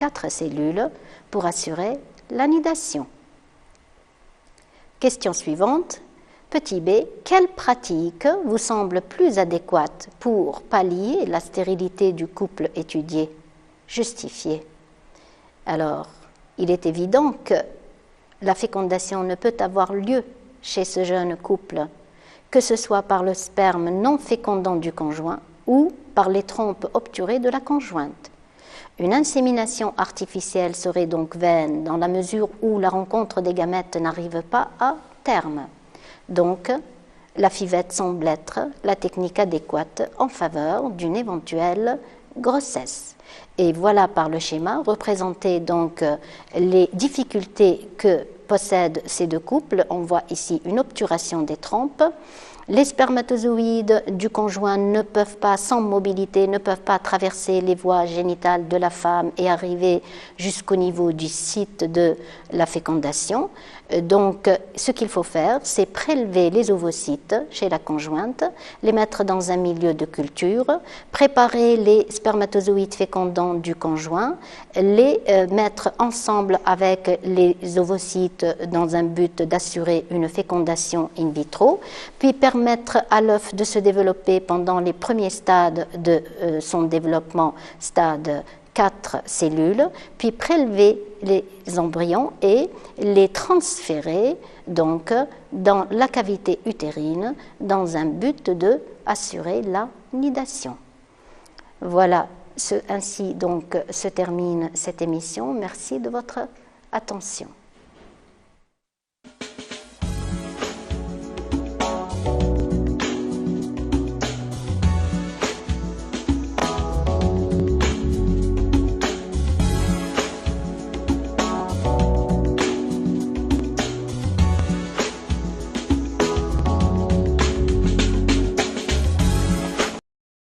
4 cellules pour assurer l'anidation. Question suivante. Petit b, quelle pratique vous semble plus adéquate pour pallier la stérilité du couple étudié? Justifié. Alors, il est évident que la fécondation ne peut avoir lieu chez ce jeune couple, que ce soit par le sperme non fécondant du conjoint ou par les trompes obturées de la conjointe. Une insémination artificielle serait donc vaine dans la mesure où la rencontre des gamètes n'arrive pas à terme. Donc, la FIVET semble être la technique adéquate en faveur d'une éventuelle grossesse. Et voilà par le schéma représenté donc les difficultés que possèdent ces deux couples. On voit ici une obturation des trompes. Les spermatozoïdes du conjoint ne peuvent pas, sans mobilité, ne peuvent pas traverser les voies génitales de la femme et arriver jusqu'au niveau du site de la fécondation. Donc, ce qu'il faut faire, c'est prélever les ovocytes chez la conjointe, les mettre dans un milieu de culture, préparer les spermatozoïdes fécondants du conjoint, les mettre ensemble avec les ovocytes dans un but d'assurer une fécondation in vitro, puis permettre à l'œuf de se développer pendant les premiers stades de son développement, stade 4 cellules, puis prélever les embryons et les transférer donc dans la cavité utérine dans un but de assurer la nidation. Voilà, ainsi donc se termine cette émission. Merci de votre attention.